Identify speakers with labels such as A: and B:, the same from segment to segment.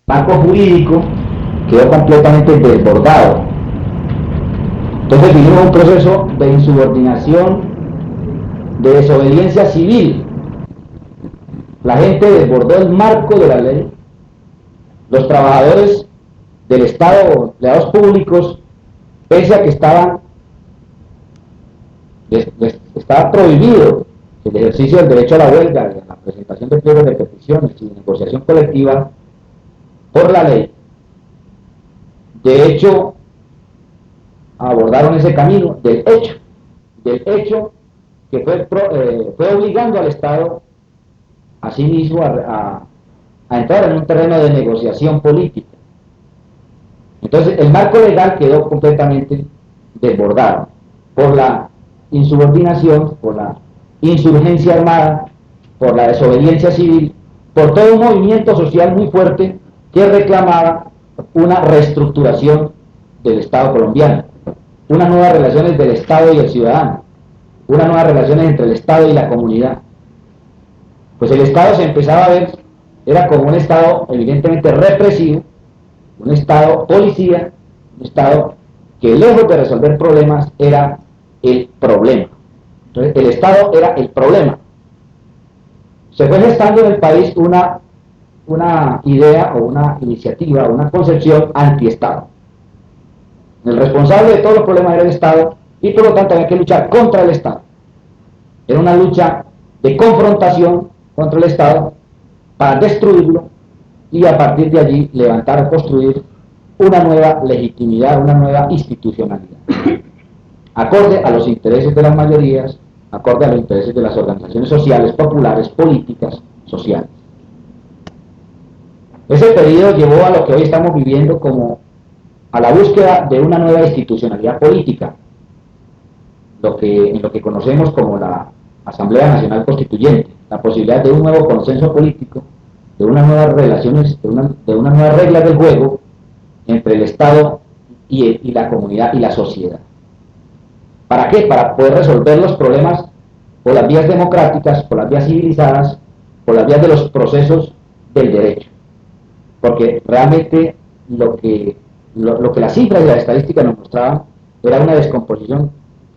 A: marco jurídico quedó completamente desbordado. Entonces vivimos un proceso de insubordinación, de desobediencia civil. La gente desbordó el marco de la ley. Los trabajadores del Estado o empleados públicos, pese a que estaba prohibido el ejercicio del derecho a la huelga, y a la presentación de pliegos de peticiones y de negociación colectiva por la ley, de hecho abordaron ese camino del hecho que fue obligando al Estado a sí mismo a entrar en un terreno de negociación política. Entonces el marco legal quedó completamente desbordado por la insubordinación, por la insurgencia armada, por la desobediencia civil, por todo un movimiento social muy fuerte que reclamaba una reestructuración del Estado colombiano, unas nuevas relaciones del Estado y el ciudadano, unas nuevas relaciones entre el Estado y la comunidad. Pues el Estado se empezaba a ver, era como un Estado evidentemente represivo, un Estado policía, un Estado que lejos de resolver problemas era el problema. Entonces el Estado era el problema. Se fue gestando en el país una idea o una iniciativa, una concepción anti-Estado. El responsable de todos los problemas era el Estado y por lo tanto había que luchar contra el Estado. Era una lucha de confrontación contra el Estado para destruirlo y a partir de allí levantar o construir una nueva legitimidad, una nueva institucionalidad, acorde a los intereses de las mayorías, acorde a los intereses de las organizaciones sociales, populares, políticas, sociales. Ese periodo llevó a lo que hoy estamos viviendo como a la búsqueda de una nueva institucionalidad política, en lo que conocemos como la Asamblea Nacional Constituyente, la posibilidad de un nuevo consenso político, de unas nuevas relaciones, de unas nuevas reglas del juego entre el Estado y la comunidad y la sociedad. ¿Para qué? Para poder resolver los problemas por las vías democráticas, por las vías civilizadas, por las vías de los procesos del derecho. Porque realmente lo que las cifras y las estadísticas nos mostraban era una descomposición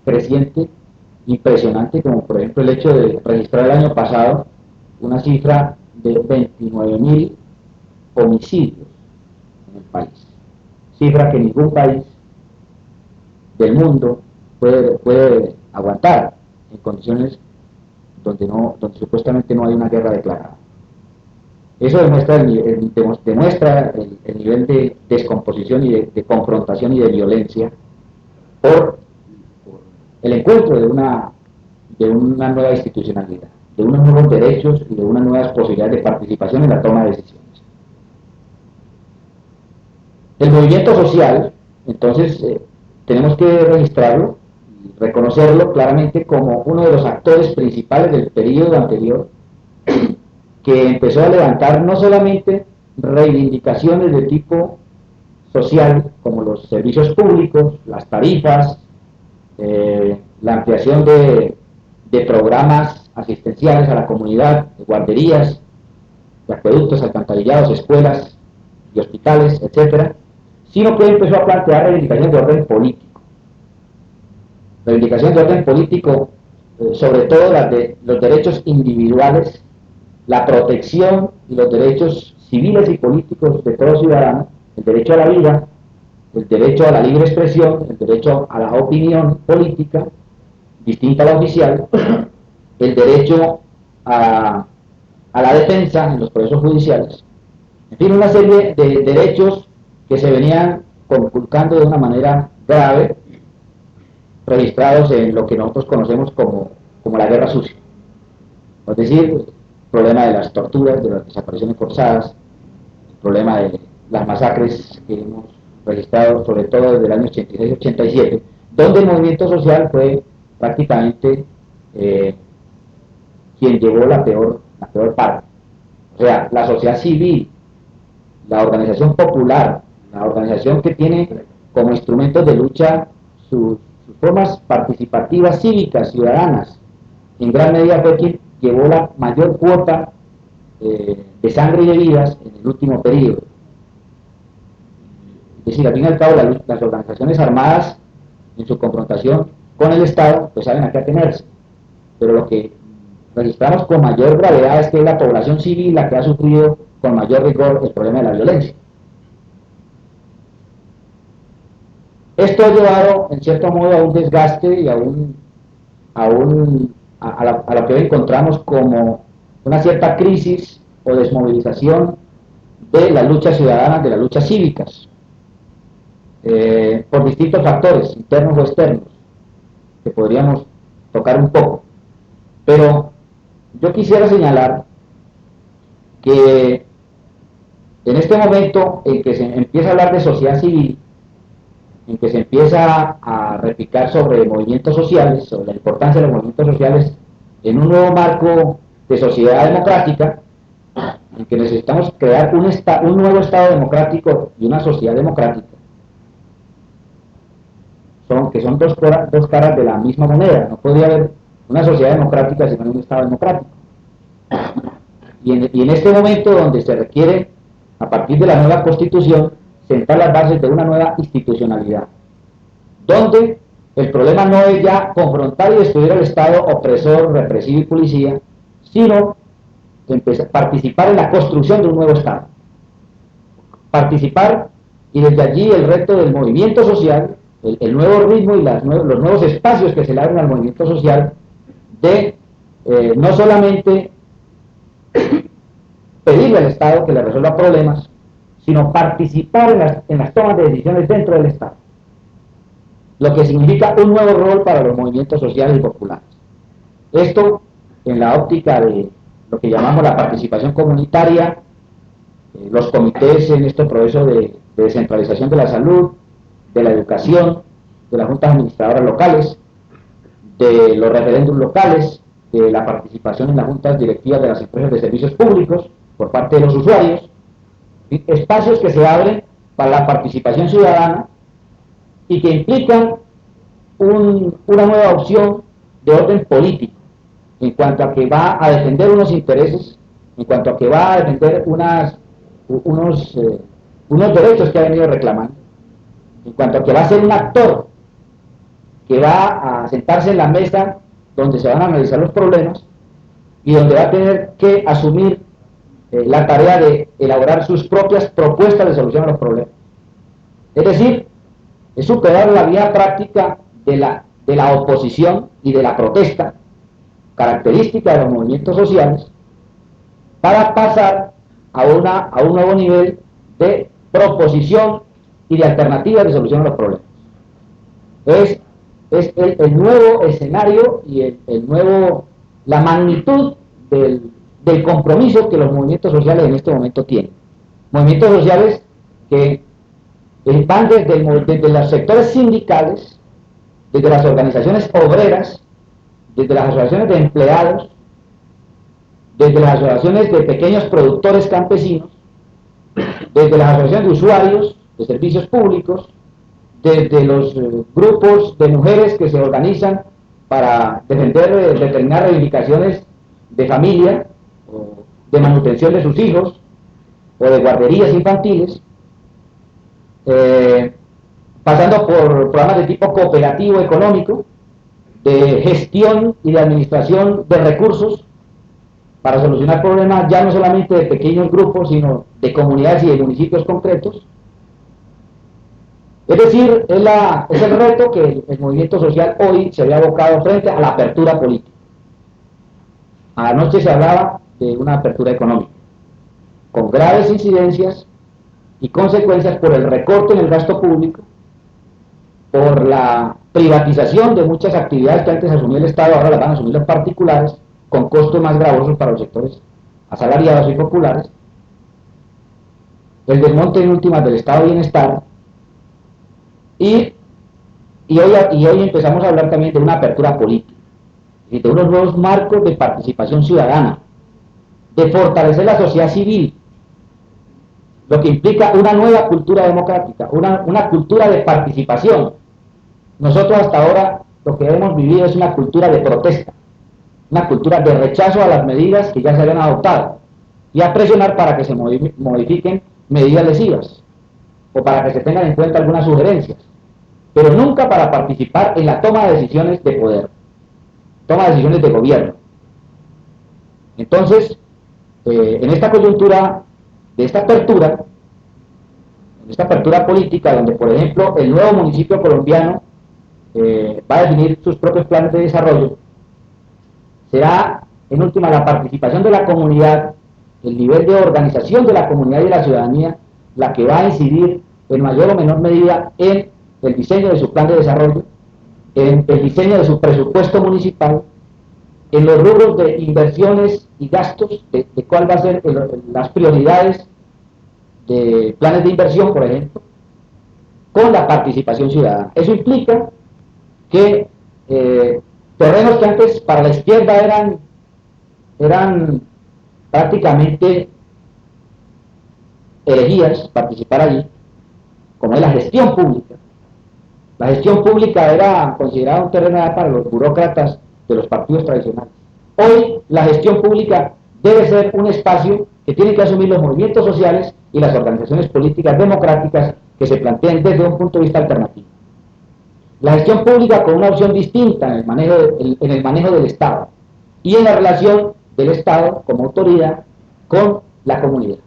A: creciente, impresionante, como por ejemplo el hecho de registrar el año pasado una cifra de 29.000 homicidios en el país. Cifra que ningún país del mundo puede aguantar en condiciones donde supuestamente no hay una guerra declarada. Eso demuestra el nivel de descomposición y de confrontación y de violencia por el encuentro de una nueva institucionalidad, de unos nuevos derechos y de unas nuevas posibilidades de participación en la toma de decisiones. El movimiento social, entonces, tenemos que registrarlo y reconocerlo claramente como uno de los actores principales del periodo anterior, que empezó a levantar no solamente reivindicaciones de tipo social, como los servicios públicos, las tarifas, la ampliación de programas asistenciales a la comunidad, de guarderías, de acueductos, alcantarillados, escuelas y hospitales, etcétera, sino que empezó a plantear reivindicaciones de orden político. Reivindicaciones de orden político, sobre todo las de los derechos individuales, la protección y los derechos civiles y políticos de todo ciudadano, el derecho a la vida, el derecho a la libre expresión, el derecho a la opinión política, distinta a la oficial, el derecho a la defensa en los procesos judiciales, en fin, una serie de derechos que se venían conculcando de una manera grave, registrados en lo que nosotros conocemos como la guerra sucia. Es decir, el problema de las torturas, de las desapariciones forzadas, el problema de las masacres que hemos registrado, sobre todo desde el año 86-87, donde el movimiento social fue prácticamente quien llevó la peor parte. O sea, la sociedad civil, la organización popular, la organización que tiene como instrumentos de lucha sus formas participativas, cívicas, ciudadanas, en gran medida fue quien llevó la mayor cuota de sangre y de vidas en el último periodo. decir, al fin y al cabo, las organizaciones armadas en su confrontación con el Estado, pues saben a qué atenerse. Pero lo que registramos con mayor gravedad es que es la población civil la que ha sufrido con mayor rigor el problema de la violencia. Esto ha llevado, en cierto modo, a un desgaste y a lo que hoy encontramos como una cierta crisis o desmovilización de las luchas ciudadanas, de las luchas cívicas, por distintos factores, internos o externos, que podríamos tocar un poco. Pero yo quisiera señalar que en este momento en que se empieza a hablar de sociedad civil, en que se empieza a repicar sobre movimientos sociales, sobre la importancia de los movimientos sociales en un nuevo marco de sociedad democrática, en que necesitamos crear un nuevo Estado democrático y una sociedad democrática, que son dos caras de la misma moneda. No podría haber una sociedad democrática sin un Estado democrático. Y en este momento donde se requiere, a partir de la nueva Constitución, sentar las bases de una nueva institucionalidad, donde el problema no es ya confrontar y destruir al Estado opresor, represivo y policía, sino participar en la construcción de un nuevo Estado. Participar, y desde allí el reto del movimiento social, el nuevo ritmo y los nuevos espacios que se le abren al movimiento social, de no solamente pedirle al Estado que le resuelva problemas, sino participar en las tomas de decisiones dentro del Estado, lo que significa un nuevo rol para los movimientos sociales y populares. Esto en la óptica de lo que llamamos la participación comunitaria, los comités en este proceso de descentralización de la salud, de la educación, de las juntas administradoras locales, de los referéndums locales, de la participación en las juntas directivas de las empresas de servicios públicos por parte de los usuarios, espacios que se abren para la participación ciudadana y que implican una nueva opción de orden político, en cuanto a que va a defender unos intereses, en cuanto a que va a defender unos derechos que ha venido reclamando, en cuanto a que va a ser un actor que va a sentarse en la mesa donde se van a analizar los problemas y donde va a tener que asumir la tarea de elaborar sus propias propuestas de solución a los problemas. Es decir, es superar la vía práctica de la oposición y de la protesta, característica de los movimientos sociales, para pasar a un nuevo nivel de proposición y de alternativas de solución a los problemas. Es el nuevo escenario y la magnitud del compromiso que los movimientos sociales en este momento tienen. Movimientos sociales que van desde los sectores sindicales, desde las organizaciones obreras, desde las asociaciones de empleados, desde las asociaciones de pequeños productores campesinos, desde las asociaciones de usuarios de servicios públicos, desde los grupos de mujeres que se organizan para defender determinadas reivindicaciones de familia, o de manutención de sus hijos, o de guarderías infantiles, pasando por programas de tipo cooperativo económico, de gestión y de administración de recursos para solucionar problemas ya no solamente de pequeños grupos, sino de comunidades y de municipios concretos. Es decir, es el reto que el movimiento social hoy se había abocado frente a la apertura política. Anoche se hablaba de una apertura económica, con graves incidencias y consecuencias por el recorte en el gasto público, por la privatización de muchas actividades que antes asumía el Estado, ahora las van a asumir los particulares, con costos más gravosos para los sectores asalariados y populares, el desmonte en últimas del estado de bienestar, y hoy empezamos a hablar también de una apertura política, y de unos nuevos marcos de participación ciudadana, de fortalecer la sociedad civil, lo que implica una nueva cultura democrática, una cultura de participación. Nosotros hasta ahora lo que hemos vivido es una cultura de protesta, una cultura de rechazo a las medidas que ya se habían adoptado y a presionar para que se modifiquen medidas lesivas o para que se tengan en cuenta algunas sugerencias, pero nunca para participar en la toma de decisiones de poder, toma de decisiones de gobierno. Entonces, en esta coyuntura de esta apertura, en esta apertura política, donde por ejemplo el nuevo municipio colombiano va a definir sus propios planes de desarrollo, será en última la participación de la comunidad, el nivel de organización de la comunidad y de la ciudadanía, la que va a incidir en mayor o menor medida en el diseño de su plan de desarrollo, en el diseño de su presupuesto municipal, en los rubros de inversiones y gastos, de cuál va a ser las prioridades de planes de inversión, por ejemplo, con la participación ciudadana. Eso implica que terrenos que antes para la izquierda eran prácticamente herejías participar allí, como es la gestión pública. La gestión pública era considerada un terreno para los burócratas de los partidos tradicionales. Hoy la gestión pública debe ser un espacio que tienen que asumir los movimientos sociales y las organizaciones políticas democráticas que se planteen desde un punto de vista alternativo. La gestión pública con una opción distinta en el manejo del Estado y en la relación del Estado como autoridad con la comunidad.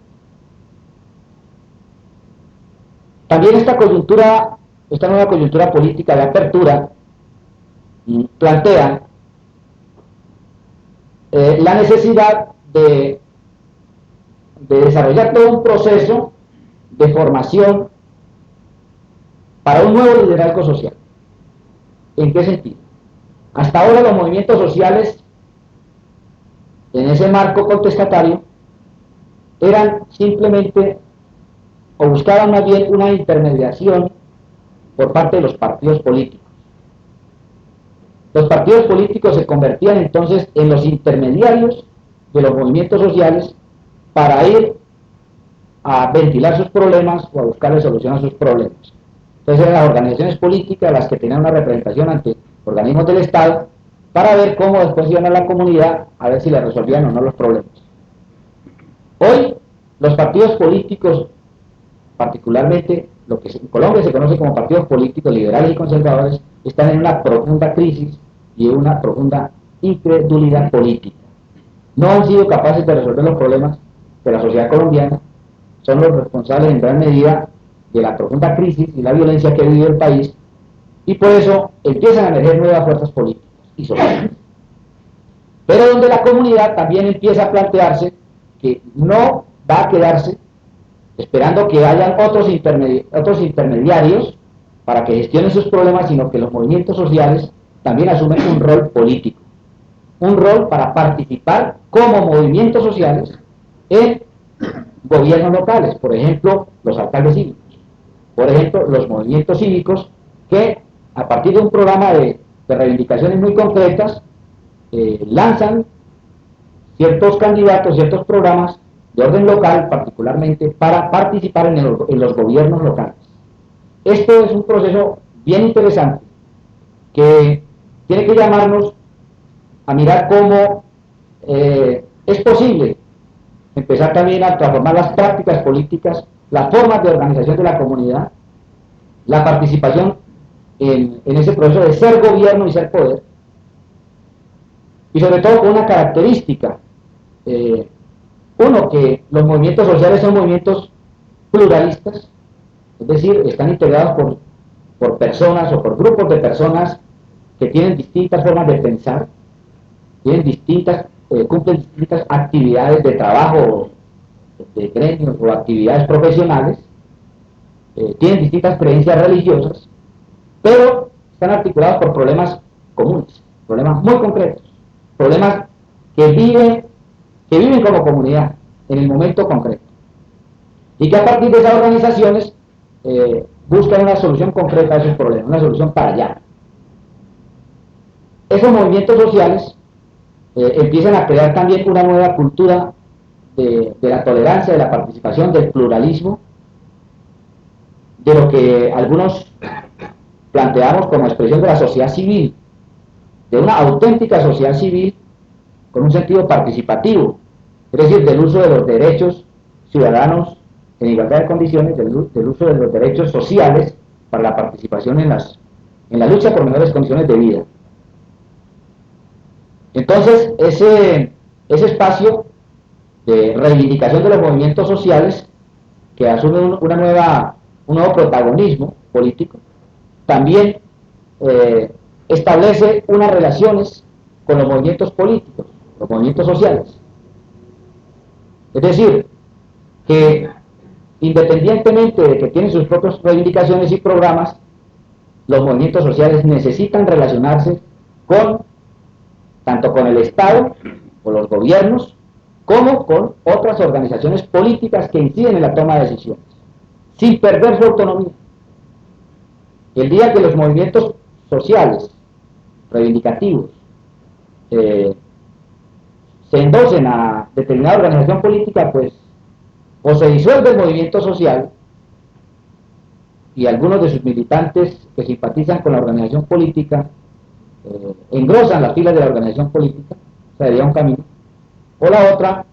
A: También esta nueva coyuntura política de apertura plantea la necesidad de desarrollar todo un proceso de formación para un nuevo liderazgo social. ¿En qué sentido? Hasta ahora los movimientos sociales, en ese marco contestatario, eran simplemente, o buscaban más bien una intermediación por parte de los partidos políticos. Los partidos políticos se convertían entonces en los intermediarios de los movimientos sociales para ir a ventilar sus problemas o a buscarle solución a sus problemas. Entonces eran las organizaciones políticas las que tenían una representación ante organismos del Estado para ver cómo después iban a la comunidad a ver si le resolvían o no los problemas. Hoy los partidos políticos, particularmente lo que en Colombia se conoce como partidos políticos liberales y conservadores, están en una profunda crisis y en una profunda incredulidad política. No han sido capaces de resolver los problemas de la sociedad colombiana, son los responsables en gran medida de la profunda crisis y la violencia que ha vivido el país, y por eso empiezan a emerger nuevas fuerzas políticas y sociales. Pero donde la comunidad también empieza a plantearse que no va a quedarse esperando que hayan otros intermediarios para que gestionen sus problemas, sino que los movimientos sociales también asumen un rol político, un rol para participar como movimientos sociales en gobiernos locales, por ejemplo, los alcaldes cívicos, por ejemplo, los movimientos cívicos que a partir de un programa de reivindicaciones muy concretas lanzan ciertos candidatos, ciertos programas de orden local, particularmente para participar en los gobiernos locales. Esto es un proceso bien interesante que tiene que llamarnos a mirar cómo es posible empezar también a transformar las prácticas políticas, las formas de organización de la comunidad, la participación en ese proceso de ser gobierno y ser poder, y sobre todo con una característica, uno, que los movimientos sociales son movimientos pluralistas, es decir, están integrados por personas o por grupos de personas que tienen distintas formas de pensar, tienen cumplen distintas actividades de trabajo, de gremios o actividades profesionales, tienen distintas creencias religiosas, pero están articulados por problemas comunes, problemas muy concretos, problemas que viven como comunidad en el momento concreto, y que a partir de esas organizaciones buscan una solución concreta a esos problemas, una solución para allá. Esos movimientos sociales empiezan a crear también una nueva cultura de la tolerancia, de la participación, del pluralismo, de lo que algunos planteamos como expresión de la sociedad civil, de una auténtica sociedad civil con un sentido participativo, es decir, del uso de los derechos ciudadanos en igualdad de condiciones del uso de los derechos sociales para la participación en la lucha por mejores condiciones de vida. Entonces, ese espacio de reivindicación de los movimientos sociales, que asume un nuevo protagonismo político, también establece unas relaciones con los movimientos políticos, los movimientos sociales. Es decir, que independientemente de que tienen sus propias reivindicaciones y programas, los movimientos sociales necesitan relacionarse tanto con el Estado, con los gobiernos, como con otras organizaciones políticas que inciden en la toma de decisiones, sin perder su autonomía. El día que los movimientos sociales, reivindicativos, se endosen a determinada organización política, pues o se disuelve el movimiento social y algunos de sus militantes que simpatizan con la organización política engrosan las filas de la organización política, sería un camino, o la otra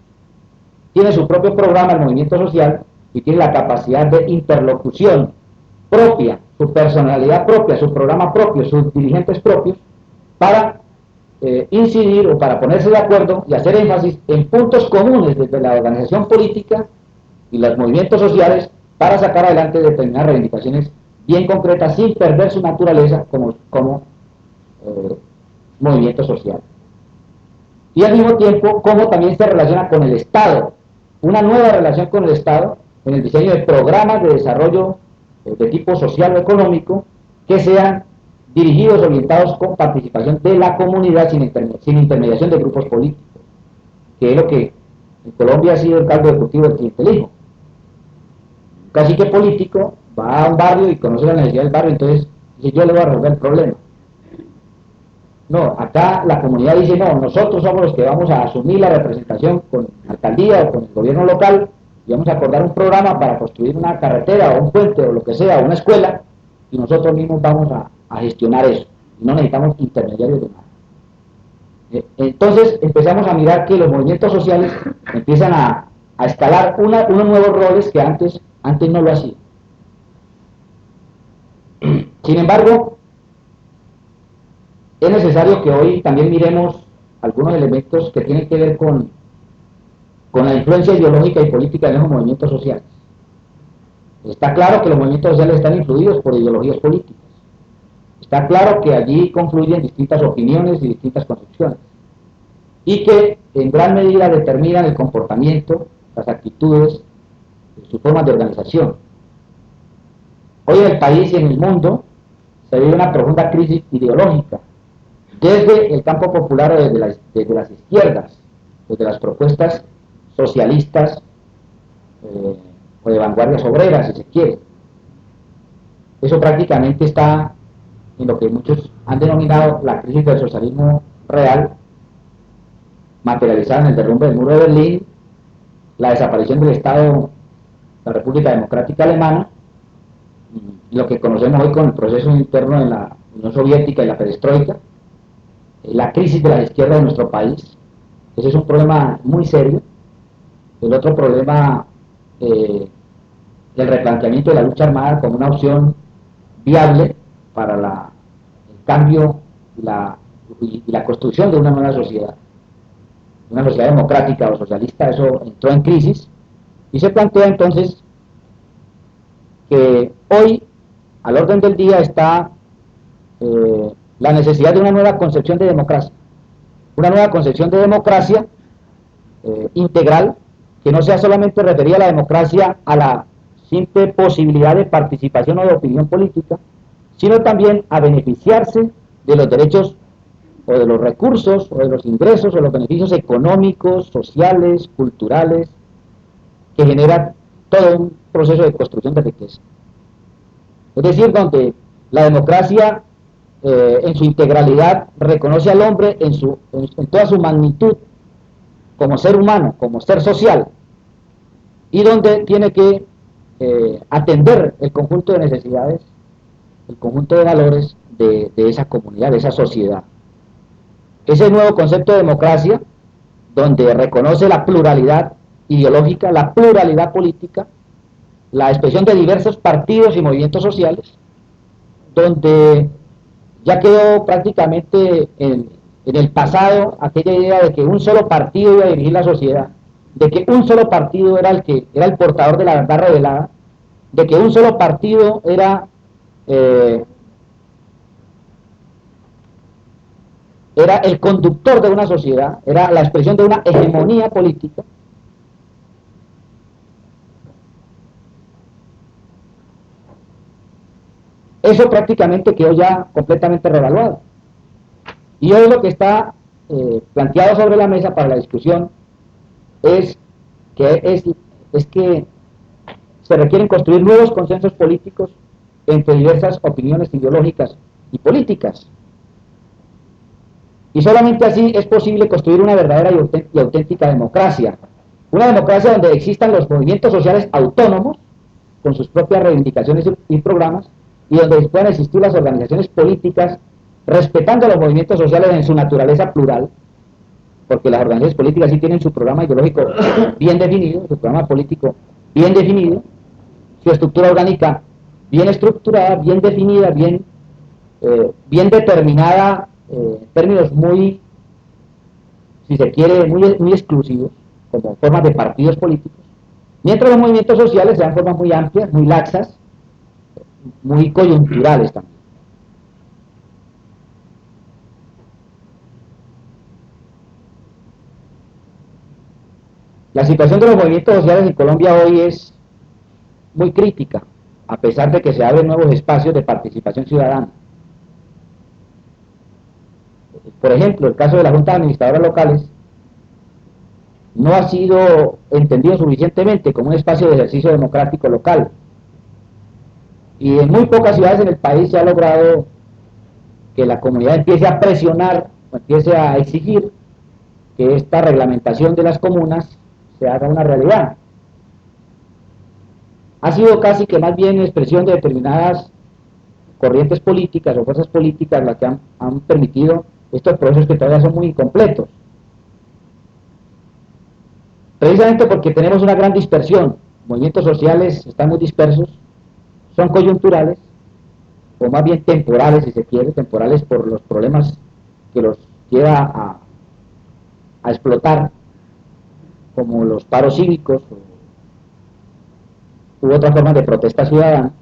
A: tiene su propio programa, el movimiento social, y tiene la capacidad de interlocución propia, su personalidad propia, su programa propio, sus dirigentes propios, para incidir o para ponerse de acuerdo y hacer énfasis en puntos comunes desde la organización política y los movimientos sociales para sacar adelante determinadas reivindicaciones bien concretas sin perder su naturaleza como movimiento social. Y al mismo tiempo, cómo también se relaciona con el Estado, una nueva relación con el Estado en el diseño de programas de desarrollo de tipo social o económico que sean dirigidos, orientados con participación de la comunidad sin intermediación de grupos políticos, que es lo que en Colombia ha sido el caldo de cultivo del clientelismo. Un cacique político va a un barrio y conoce la necesidad del barrio, entonces dice, yo le voy a resolver el problema. No, acá la comunidad dice, no, nosotros somos los que vamos a asumir la representación con la alcaldía o con el gobierno local y vamos a acordar un programa para construir una carretera o un puente o lo que sea, o una escuela, y nosotros mismos vamos a gestionar eso. Y no necesitamos intermediarios de nada. Entonces empezamos a mirar que los movimientos sociales empiezan a escalar unos nuevos roles que antes no lo hacían. Sin embargo, es necesario que hoy también miremos algunos elementos que tienen que ver con la influencia ideológica y política de los movimientos sociales. Está claro que los movimientos sociales están influidos por ideologías políticas. Está claro que allí confluyen distintas opiniones y distintas concepciones. Y que en gran medida determinan el comportamiento, las actitudes, sus formas de organización. Hoy en el país y en el mundo se vive una profunda crisis ideológica, desde el campo popular o desde las izquierdas, desde las propuestas socialistas o de vanguardias obreras, si se quiere. Eso prácticamente está en lo que muchos han denominado la crisis del socialismo real, materializada en el derrumbe del muro de Berlín, la desaparición del Estado, la República Democrática Alemana, lo que conocemos hoy con el proceso interno en la Unión Soviética y la perestroika, la crisis de la izquierda de nuestro país. Ese es un problema muy serio. El otro problema, el replanteamiento de la lucha armada como una opción viable para el cambio y la construcción de una nueva sociedad, una sociedad democrática o socialista. Eso entró en crisis y se plantea entonces que hoy al orden del día está la necesidad de una nueva concepción de democracia, una nueva concepción de democracia integral, que no sea solamente referida a la democracia a la simple posibilidad de participación o de opinión política, sino también a beneficiarse de los derechos o de los recursos o de los ingresos o los beneficios económicos, sociales, culturales, que genera todo un proceso de construcción de riqueza. Es decir, donde la democracia en su integralidad reconoce al hombre en toda su magnitud como ser humano, como ser social, y donde tiene que atender el conjunto de necesidades, el conjunto de valores de esa comunidad, de esa sociedad. Ese nuevo concepto de democracia, donde reconoce la pluralidad ideológica, la pluralidad política, la expresión de diversos partidos y movimientos sociales, donde ya quedó prácticamente en el pasado aquella idea de que un solo partido iba a dirigir la sociedad, de que un solo partido era el que era el portador de la verdad revelada, de que un solo partido eh, era el conductor de una sociedad, era la expresión de una hegemonía política. Eso prácticamente quedó ya completamente revaluado. Y hoy lo que está planteado sobre la mesa para la discusión es es que se requieren construir nuevos consensos políticos entre diversas opiniones ideológicas y políticas. Y solamente así es posible construir una verdadera y auténtica democracia. Una democracia donde existan los movimientos sociales autónomos, con sus propias reivindicaciones y programas, y donde puedan existir las organizaciones políticas respetando los movimientos sociales en su naturaleza plural, porque las organizaciones políticas sí tienen su programa ideológico bien definido, su programa político bien definido, su estructura orgánica bien estructurada, bien definida, bien determinada, en términos muy, si se quiere, muy exclusivos, como formas de partidos políticos, mientras los movimientos sociales sean formas muy amplias, muy laxas, muy coyunturales también. La situación de los movimientos sociales en Colombia hoy es muy crítica, a pesar de que se abren nuevos espacios de participación ciudadana. Por ejemplo, el caso de las juntas administradoras locales no ha sido entendido suficientemente como un espacio de ejercicio democrático local. Y en muy pocas ciudades en el país se ha logrado que la comunidad empiece a presionar, empiece a exigir que esta reglamentación de las comunas se haga una realidad. Ha sido casi que más bien expresión de determinadas corrientes políticas o fuerzas políticas las que han permitido estos procesos que todavía son muy incompletos. Precisamente porque tenemos una gran dispersión, movimientos sociales están muy dispersos, son coyunturales, o más bien temporales, si se quiere, temporales por los problemas que los lleva a explotar, como los paros cívicos u otras formas de protesta ciudadana.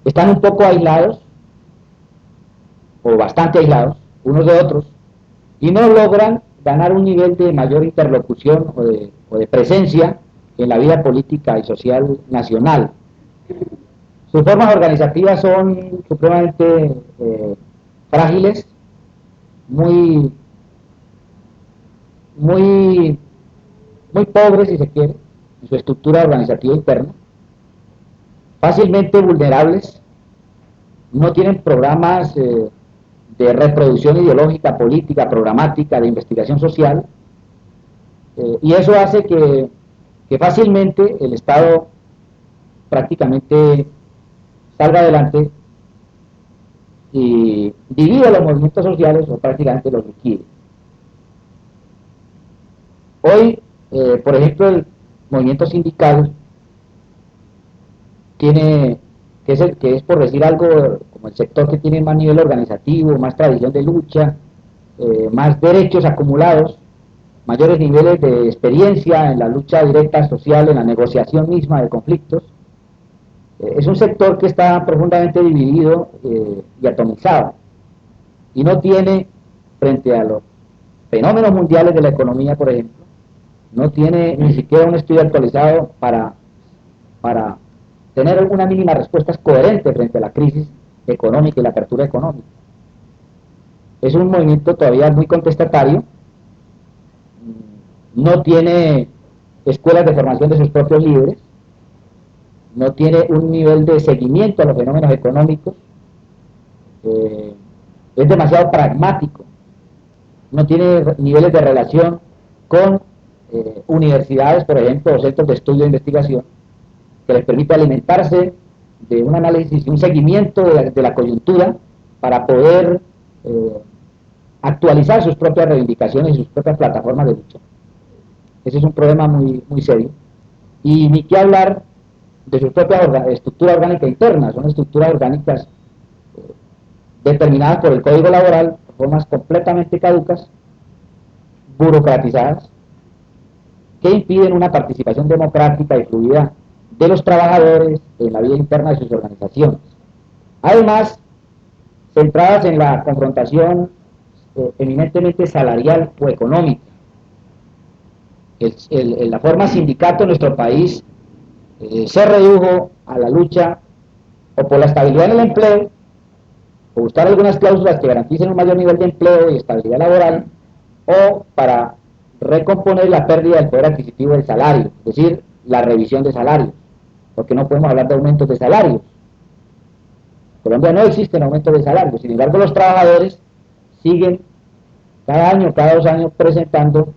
A: Están un poco aislados, o bastante aislados, unos de otros, y no logran ganar un nivel de mayor interlocución o de presencia en la vida política y social nacional. Sus formas organizativas son supremamente frágiles, muy, muy, muy pobres, si se quiere, en su estructura organizativa interna, fácilmente vulnerables, no tienen programas de reproducción ideológica, política, programática, de investigación social, y eso hace que fácilmente el Estado prácticamente salga adelante y divide los movimientos sociales o prácticamente los liquide. Hoy, por ejemplo, el movimiento sindical tiene, que es por decir algo, como el sector que tiene más nivel organizativo, más tradición de lucha, más derechos acumulados, mayores niveles de experiencia en la lucha directa social, en la negociación misma de conflictos. Es un sector que está profundamente dividido y atomizado, y no tiene, frente a los fenómenos mundiales de la economía, por ejemplo, no tiene ni siquiera un estudio actualizado para tener alguna mínima respuesta coherente frente a la crisis económica y la apertura económica. Es un movimiento todavía muy contestatario, no tiene escuelas de formación de sus propios líderes, no tiene un nivel de seguimiento a los fenómenos económicos, es demasiado pragmático, no tiene niveles de relación con universidades, por ejemplo, o centros de estudio e investigación, que les permite alimentarse de un análisis y un seguimiento de la coyuntura para poder actualizar sus propias reivindicaciones y sus propias plataformas de lucha. Ese es un problema muy, muy serio. Y ni qué hablar de su propia estructura orgánica interna, son estructuras orgánicas determinadas por el Código Laboral, formas completamente caducas, burocratizadas, que impiden una participación democrática y fluida de los trabajadores en la vida interna de sus organizaciones. Además, centradas en la confrontación eminentemente salarial o económica. La forma sindicato en nuestro país se redujo a la lucha o por la estabilidad en el empleo, o buscar algunas cláusulas que garanticen un mayor nivel de empleo y estabilidad laboral, o para recomponer la pérdida del poder adquisitivo del salario, es decir, la revisión de salarios, porque no podemos hablar de aumentos de salarios. En Colombia no existen aumentos de salarios, sin embargo los trabajadores siguen cada año, cada 2 años presentando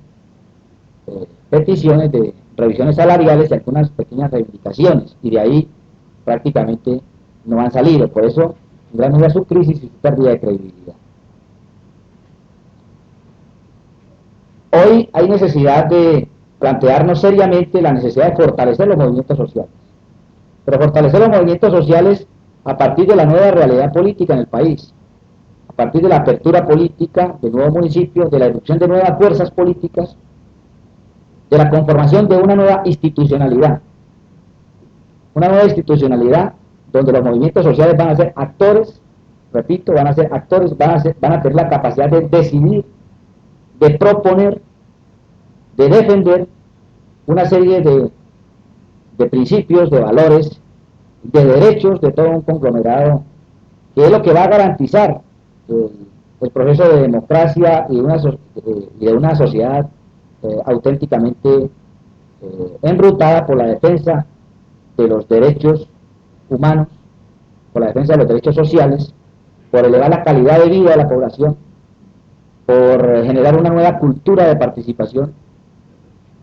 A: peticiones de revisiones salariales y algunas pequeñas reivindicaciones, y de ahí prácticamente no han salido. Por eso, en gran medida, su crisis y su pérdida de credibilidad. Hoy hay necesidad de plantearnos seriamente la necesidad de fortalecer los movimientos sociales, pero fortalecer los movimientos sociales a partir de la nueva realidad política en el país, a partir de la apertura política de nuevos municipios, de la erupción de nuevas fuerzas políticas, de la conformación de una nueva institucionalidad donde los movimientos sociales van a ser actores, repito, van a ser actores, van a tener la capacidad de decidir, de proponer, de defender una serie de principios, de valores, de derechos de todo un conglomerado, que es lo que va a garantizar el proceso de democracia y de una sociedad auténticamente enrutada por la defensa de los derechos humanos, por la defensa de los derechos sociales, por elevar la calidad de vida de la población, por generar una nueva cultura de participación,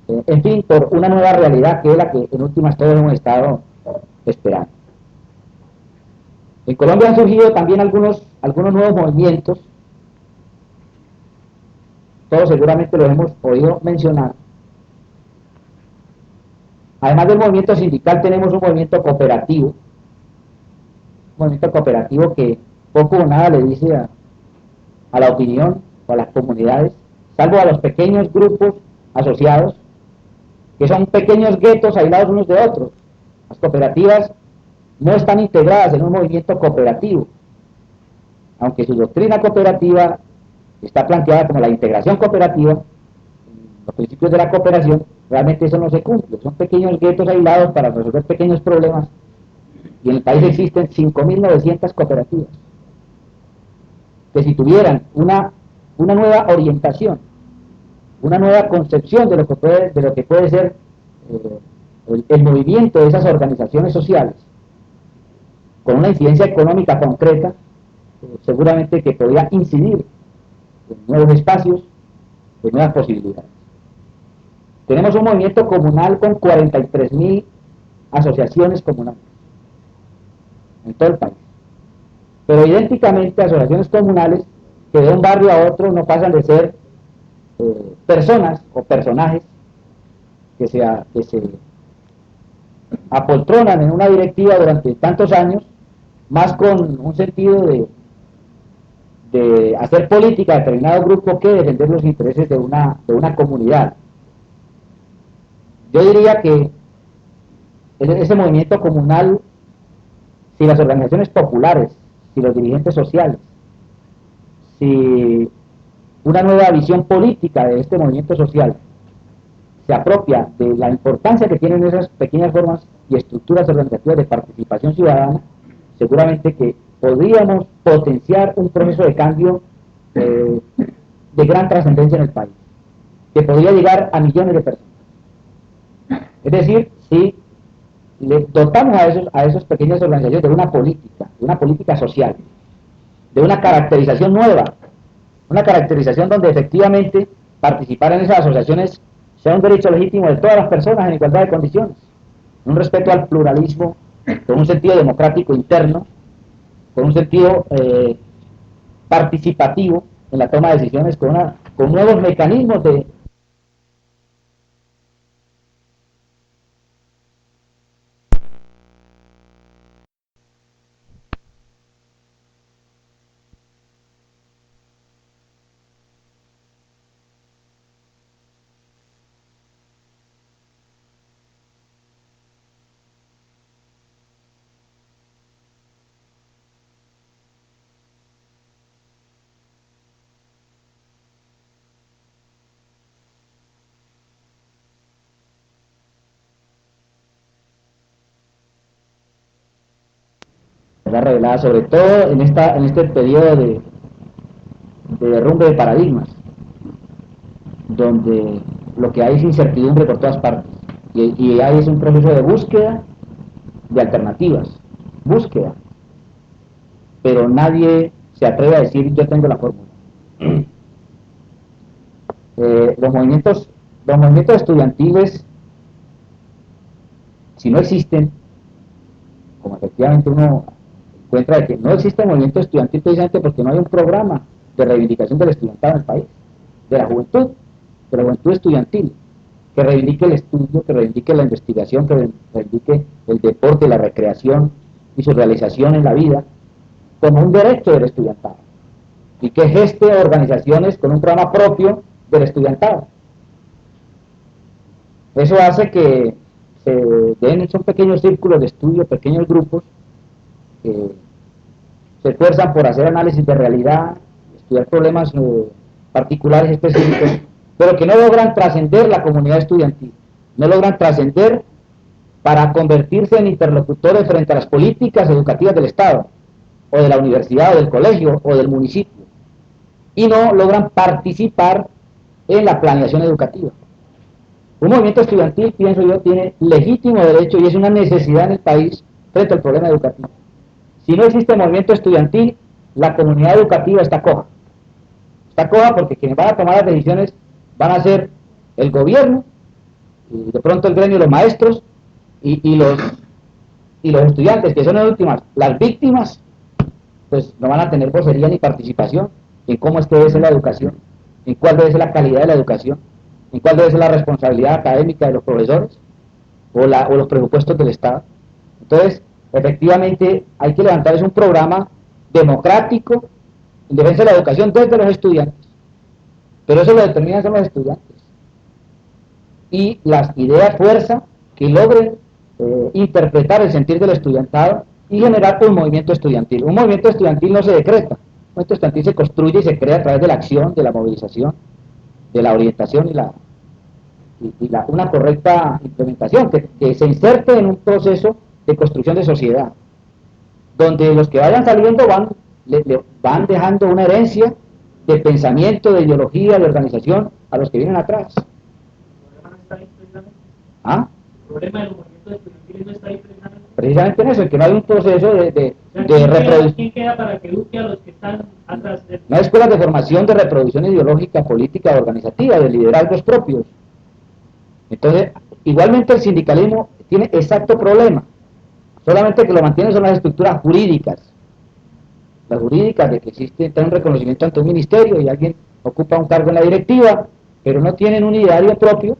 A: en fin, por una nueva realidad que es la que en últimas todos hemos estado esperando. En Colombia han surgido también algunos nuevos movimientos, todos seguramente los hemos oído mencionar. Además del movimiento sindical tenemos un movimiento cooperativo que poco o nada le dice a la opinión o a las comunidades, salvo a los pequeños grupos asociados, que son pequeños guetos aislados unos de otros. Las cooperativas no están integradas en un movimiento cooperativo, aunque su doctrina cooperativa está planteada como la integración cooperativa, los principios de la cooperación, realmente eso no se cumple. Son pequeños guetos aislados para resolver pequeños problemas, y en el país existen 5.900 cooperativas que, si tuvieran una nueva orientación, una nueva concepción de lo que puede ser el movimiento de esas organizaciones sociales, con una incidencia económica concreta, seguramente que podría incidir en nuevos espacios, en nuevas posibilidades. Tenemos un movimiento comunal con 43.000 asociaciones comunales en todo el país, pero idénticamente asociaciones comunales que de un barrio a otro no pasan de ser personas o personajes que se apoltronan en una directiva durante tantos años, más con un sentido de hacer política a determinado grupo que defender los intereses de una comunidad. Yo diría que ese movimiento comunal, si las organizaciones populares, si los dirigentes sociales, si una nueva visión política de este movimiento social se apropia de la importancia que tienen esas pequeñas formas y estructuras organizativas de participación ciudadana, seguramente que podríamos potenciar un proceso de cambio de gran trascendencia en el país, que podría llegar a millones de personas. Es decir, si le dotamos a esas pequeñas organizaciones de una política social, de una caracterización nueva, una caracterización donde efectivamente participar en esas asociaciones sea un derecho legítimo de todas las personas en igualdad de condiciones, un respeto al pluralismo, con un sentido democrático interno, con un sentido participativo en la toma de decisiones, con nuevos mecanismos de ¿verdad? Revelada sobre todo en este periodo de derrumbe de paradigmas, donde lo que hay es incertidumbre por todas partes, y ahí es un proceso de búsqueda de alternativas, búsqueda, pero nadie se atreve a decir yo tengo la fórmula. Los movimientos estudiantiles, si no existen, como efectivamente uno encuentra de que no existe movimiento estudiantil precisamente porque no hay un programa de reivindicación del estudiantado en el país, de la juventud estudiantil, que reivindique el estudio, que reivindique la investigación, que reivindique el deporte, la recreación y su realización en la vida como un derecho del estudiantado, y que geste organizaciones con un programa propio del estudiantado. Eso hace que son pequeños círculos de estudio, pequeños grupos que se esfuerzan por hacer análisis de realidad, estudiar problemas particulares específicos, pero que no logran trascender la comunidad estudiantil, no logran trascender para convertirse en interlocutores frente a las políticas educativas del Estado, o de la universidad, o del colegio, o del municipio, y no logran participar en la planeación educativa. Un movimiento estudiantil, pienso yo, tiene legítimo derecho y es una necesidad en el país frente al problema educativo. Si no existe movimiento estudiantil, la comunidad educativa está coja. Está coja porque quienes van a tomar las decisiones van a ser el gobierno, y de pronto el gremio de los maestros y los estudiantes, que son las últimas. Las víctimas, pues no van a tener vocería ni participación en cómo es que debe ser la educación, en cuál debe ser la calidad de la educación, en cuál debe ser la responsabilidad académica de los profesores o los presupuestos del Estado. Entonces, efectivamente, hay que levantar un programa democrático en defensa de la educación desde los estudiantes, pero eso lo determinan son los estudiantes y las ideas fuerza que logren interpretar el sentir del estudiantado y generar un movimiento estudiantil. Un movimiento estudiantil no se decreta, un movimiento estudiantil se construye y se crea a través de la acción, de la movilización, de la orientación una correcta implementación, que se inserte en un proceso de construcción de sociedad, donde los que vayan saliendo van dejando una herencia de pensamiento, de ideología, de organización a los que vienen atrás.
B: El problema no está ahí precisamente.
A: ¿Ah?
B: El problema de los movimientos estudiantiles no está ahí precisamente.
A: Precisamente en eso, en que no hay un proceso de
B: reproducción. ¿Quién queda para que eduque a los que están atrás de...
A: No hay escuelas de formación de reproducción ideológica, política, organizativa, de liderazgos propios. Entonces, igualmente el sindicalismo tiene exacto problema, solamente que lo mantienen son las estructuras jurídicas, las jurídicas de que existe un reconocimiento ante un ministerio y alguien ocupa un cargo en la directiva, pero no tienen un ideario propio,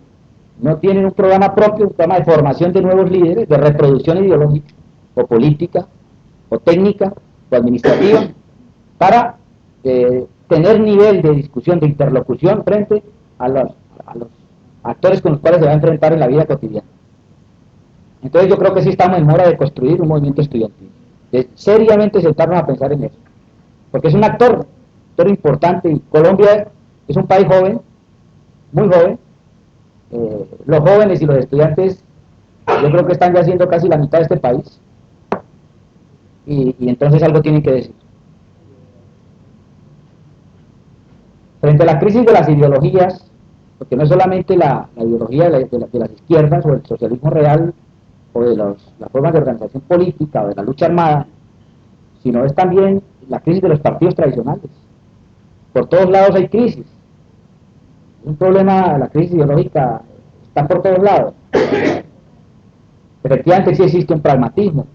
A: no tienen un programa propio, un programa de formación de nuevos líderes, de reproducción ideológica, o política, o técnica, o administrativa, para tener nivel de discusión, de interlocución frente a los actores con los cuales se va a enfrentar en la vida cotidiana. Entonces yo creo que sí estamos en mora de construir un movimiento estudiantil, de seriamente sentarnos a pensar en eso, porque es un actor importante, y Colombia es un país joven, muy joven. Los jóvenes y los estudiantes yo creo que están ya siendo casi la mitad de este país, y entonces algo tienen que decir. Frente a la crisis de las ideologías, porque no es solamente la ideología de las izquierdas o el socialismo real o de las formas de organización política o de la lucha armada, sino es también la crisis de los partidos tradicionales. Por todos lados hay crisis. Es un problema, la crisis ideológica está por todos lados. Efectivamente sí existe un pragmatismo,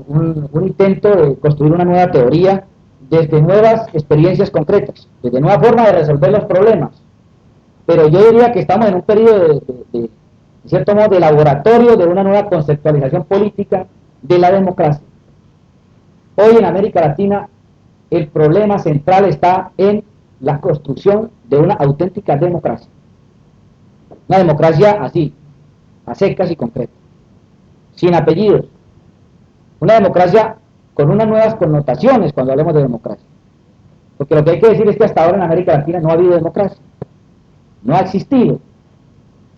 A: un intento de construir una nueva teoría desde nuevas experiencias concretas, desde nueva forma de resolver los problemas. Pero yo diría que estamos en un periodo de cierto modo, de laboratorio de una nueva conceptualización política de la democracia. Hoy en América Latina el problema central está en la construcción de una auténtica democracia. Una democracia así, a secas y concretas, sin apellidos. Una democracia con unas nuevas connotaciones cuando hablemos de democracia. Porque lo que hay que decir es que hasta ahora en América Latina no ha habido democracia. No ha existido.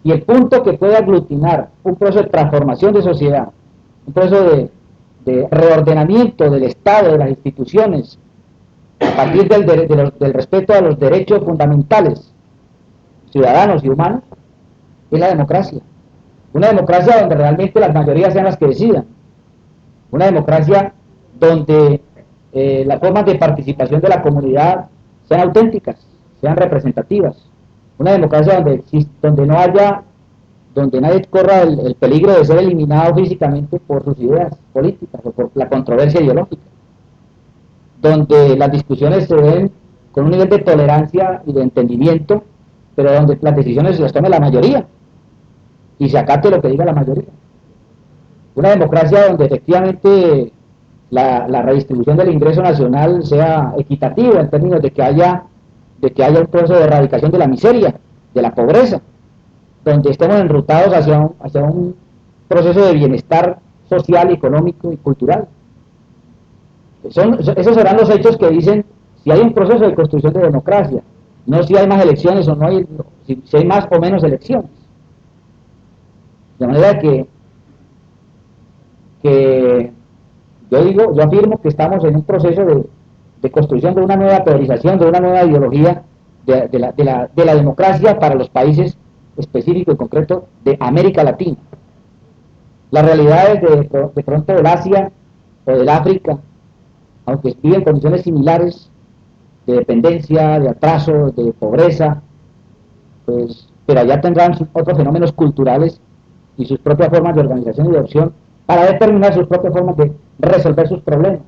A: Y el punto que puede aglutinar un proceso de transformación de sociedad, un proceso de de reordenamiento del Estado, de las instituciones, a partir del respeto a los derechos fundamentales, ciudadanos y humanos, es la democracia. Una democracia donde realmente las mayorías sean las que decidan. Una democracia donde las formas de participación de la comunidad sean auténticas, sean representativas. Una democracia donde nadie corra el peligro de ser eliminado físicamente por sus ideas políticas o por la controversia ideológica. Donde las discusiones se den con un nivel de tolerancia y de entendimiento, pero donde las decisiones las tome la mayoría y se acate lo que diga la mayoría. Una democracia donde efectivamente la redistribución del ingreso nacional sea equitativa en términos de que haya un proceso de erradicación de la miseria, de la pobreza, donde estemos enrutados hacia un proceso de bienestar social, económico y cultural. Esos serán los hechos que dicen si hay un proceso de construcción de democracia, no si hay más elecciones o no hay, si hay más o menos elecciones. De manera que yo afirmo que estamos en un proceso de construcción de una nueva teorización, de una nueva ideología de la democracia para los países específicos y concretos de América Latina. Las realidades de pronto del Asia o del África, aunque viven condiciones similares de dependencia, de atraso, de pobreza, pues, pero allá tendrán otros fenómenos culturales y sus propias formas de organización y de opción para determinar sus propias formas de resolver sus problemas.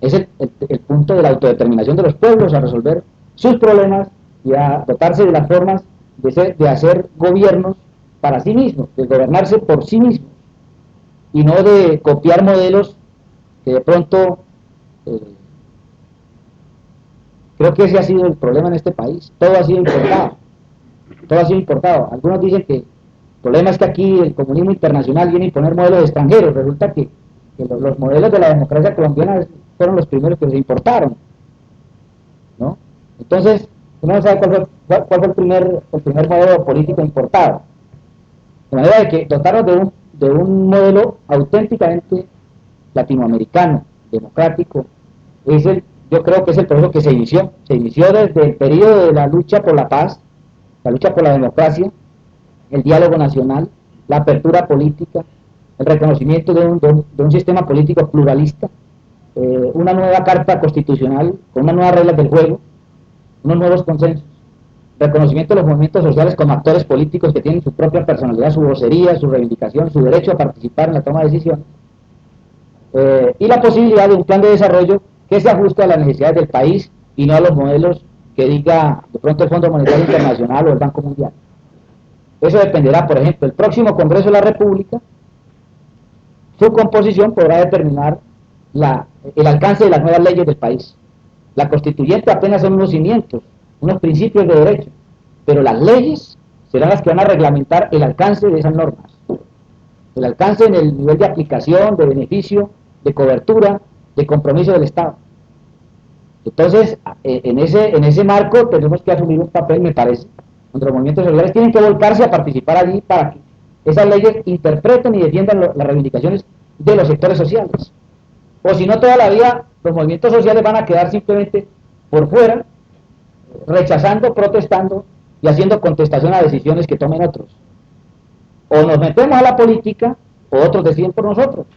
A: Es el punto de la autodeterminación de los pueblos a resolver sus problemas y a dotarse de las formas de hacer gobiernos para sí mismos, de gobernarse por sí mismos, y no de copiar modelos que de pronto creo que ese ha sido el problema en este país. Todo ha sido importado. Todo ha sido importado. Algunos dicen que el problema es que aquí el comunismo internacional viene a imponer modelos extranjeros. Resulta que los modelos de la democracia colombiana fueron los primeros que se importaron, ¿no? Entonces, uno no sabe cuál fue el primer modelo político importado. De manera de que dotarnos de un modelo auténticamente latinoamericano, democrático, yo creo que es el proceso que se inició desde el periodo de la lucha por la paz, la lucha por la democracia, el diálogo nacional, la apertura política, el reconocimiento de un sistema político pluralista, una nueva carta constitucional con unas nuevas reglas del juego, unos nuevos consensos, reconocimiento de los movimientos sociales como actores políticos que tienen su propia personalidad, su vocería, su reivindicación, su derecho a participar en la toma de decisiones, y la posibilidad de un plan de desarrollo que se ajuste a las necesidades del país y no a los modelos que diga de pronto el Fondo Monetario Internacional o el Banco Mundial. Eso dependerá, por ejemplo, el próximo Congreso de la República, su composición podrá determinar el alcance de las nuevas leyes del país. La constituyente apenas son unos cimientos, unos principios de derecho, pero las leyes serán las que van a reglamentar el alcance de esas normas, el alcance en el nivel de aplicación, de beneficio, de cobertura, de compromiso del Estado. Entonces, en ese marco tenemos que asumir un papel, me parece, donde los movimientos sociales tienen que volcarse a participar allí para que esas leyes interpreten y defiendan las reivindicaciones de los sectores sociales. O si no, toda la vida los movimientos sociales van a quedar simplemente por fuera, rechazando, protestando y haciendo contestación a decisiones que tomen otros. O nos metemos a la política, o otros deciden por nosotros.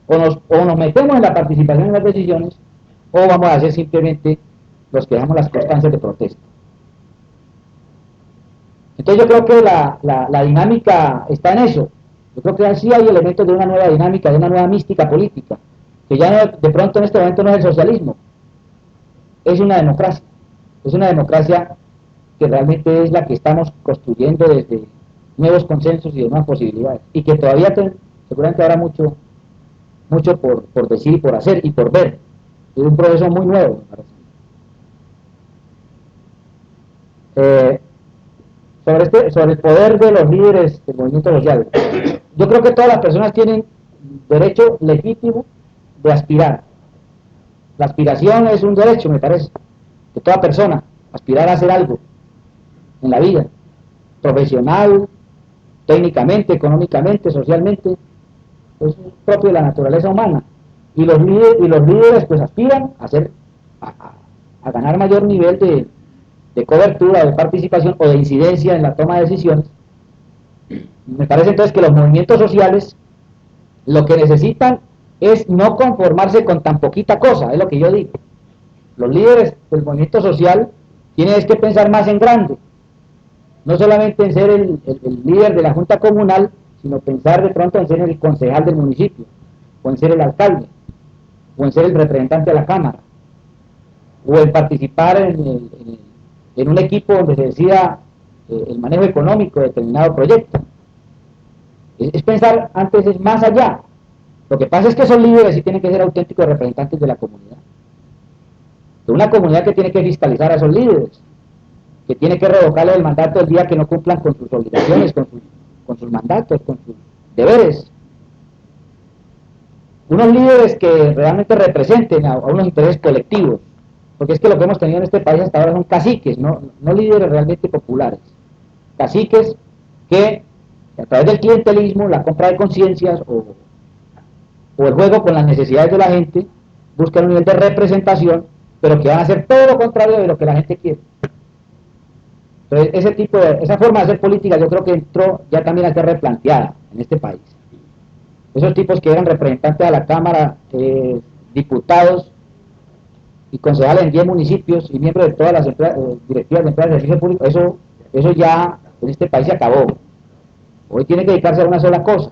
A: O nos metemos en la participación en las decisiones, o vamos a ser simplemente los que dejamos las constancias de protesta. Entonces yo creo que la dinámica está en eso. Yo creo que sí hay elementos de una nueva dinámica, de una nueva mística política, que ya no, de pronto en este momento no es el socialismo, es una democracia. Es una democracia que realmente es la que estamos construyendo desde nuevos consensos y de nuevas posibilidades, y que todavía seguramente habrá mucho por decir, por hacer y por ver. Es un proceso muy nuevo, me parece. Sobre el poder de los líderes del movimiento social, yo creo que todas las personas tienen derecho legítimo de aspirar. La aspiración es un derecho, me parece, de toda persona, aspirar a hacer algo en la vida, profesional, técnicamente, económicamente, socialmente, es propio de la naturaleza humana. Y los líderes pues aspiran a, a ganar mayor nivel de cobertura, de participación o de incidencia en la toma de decisiones. Me parece entonces que los movimientos sociales lo que necesitan es no conformarse con tan poquita cosa, es lo que yo digo. Los líderes del movimiento social tienen que pensar más en grande, no solamente en ser el líder de la junta comunal, sino pensar de pronto en ser el concejal del municipio, o en ser el alcalde, o en ser el representante de la cámara, o en participar en un equipo donde se decida el manejo económico de determinado proyecto. Es pensar antes, es más allá. Lo que pasa es que son líderes y tienen que ser auténticos representantes de la comunidad. De una comunidad que tiene que fiscalizar a esos líderes, que tiene que revocarle el mandato el día que no cumplan con sus obligaciones, con sus mandatos, con sus deberes. Unos líderes que realmente representen a unos intereses colectivos, porque es que lo que hemos tenido en este país hasta ahora son caciques, no líderes realmente populares. Caciques que a través del clientelismo, la compra de conciencias o el juego con las necesidades de la gente, buscan un nivel de representación, pero que van a hacer todo lo contrario de lo que la gente quiere. Entonces, esa forma de hacer política yo creo que entró ya también a ser replanteada en este país. Esos tipos que eran representantes de la Cámara, diputados y concejales en 10 municipios y miembros de todas las directivas de empresas de servicio público, eso ya en este país se acabó. Hoy tiene que dedicarse a una sola cosa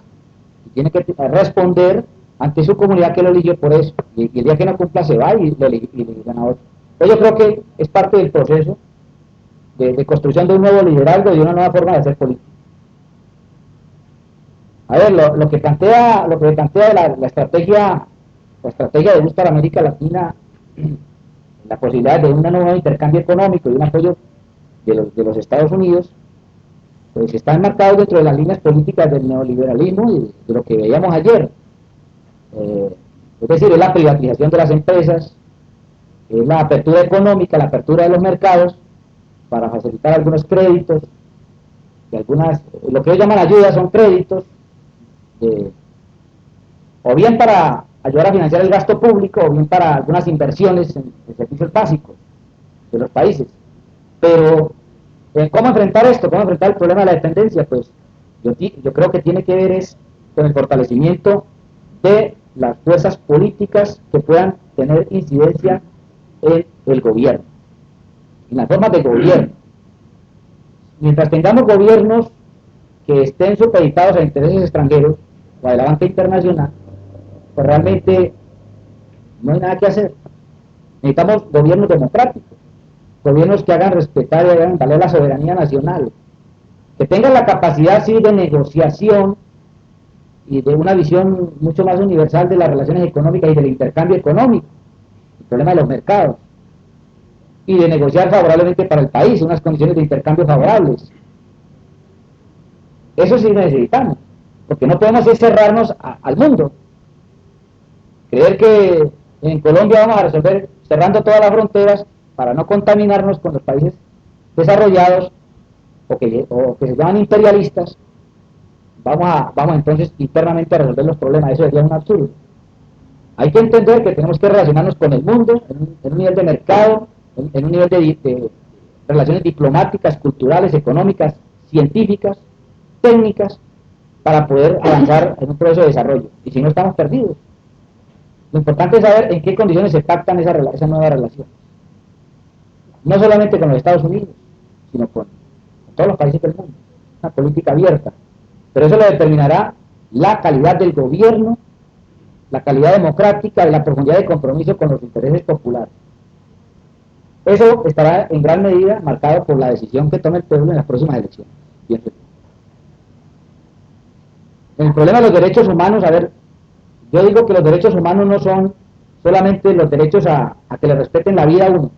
A: y tiene que responder ante su comunidad que lo eligió por eso, y el día que no cumpla se va y le eligen a otro. Entonces yo creo que es parte del proceso de construcción de un nuevo liderazgo y de una nueva forma de hacer política. A ver, lo que plantea la estrategia de Bush para América Latina, la posibilidad de un nuevo intercambio económico y un apoyo de los Estados Unidos, pues están marcados dentro de las líneas políticas del neoliberalismo y de lo que veíamos ayer. Es decir, es la privatización de las empresas, es la apertura económica, la apertura de los mercados para facilitar algunos créditos, y lo que ellos llaman ayudas son créditos, o bien para ayudar a financiar el gasto público, o bien para algunas inversiones en servicios básicos de los países. Pero, ¿cómo enfrentar esto? ¿Cómo enfrentar el problema de la dependencia? Pues yo creo que tiene que ver con el fortalecimiento de las fuerzas políticas que puedan tener incidencia en el gobierno, en las formas de gobierno. Mientras tengamos gobiernos que estén supeditados a intereses extranjeros o a la banca internacional, pues realmente no hay nada que hacer. Necesitamos gobiernos democráticos, gobiernos que hagan respetar y hagan valer la soberanía nacional, que tengan la capacidad sí de negociación y de una visión mucho más universal de las relaciones económicas y del intercambio económico, el problema de los mercados, y de negociar favorablemente para el país, unas condiciones de intercambio favorables. Eso sí necesitamos, porque no podemos cerrarnos al mundo. Creer que en Colombia vamos a resolver cerrando todas las fronteras para no contaminarnos con los países desarrollados o que se llaman imperialistas, vamos entonces internamente a resolver los problemas. Eso sería un absurdo. Hay que entender que tenemos que relacionarnos con el mundo en un nivel de mercado, en un nivel de relaciones diplomáticas, culturales, económicas, científicas, técnicas, para poder avanzar en un proceso de desarrollo. Y si no, estamos perdidos. Lo importante es saber en qué condiciones se pactan esa nueva relación. No solamente con los Estados Unidos, sino con todos los países del mundo. Una política abierta. Pero eso lo determinará la calidad del gobierno, la calidad democrática y la profundidad de compromiso con los intereses populares. Eso estará en gran medida marcado por la decisión que tome el pueblo en las próximas elecciones. El problema de los derechos humanos, a ver, yo digo que los derechos humanos no son solamente los derechos a que le respeten la vida a uno,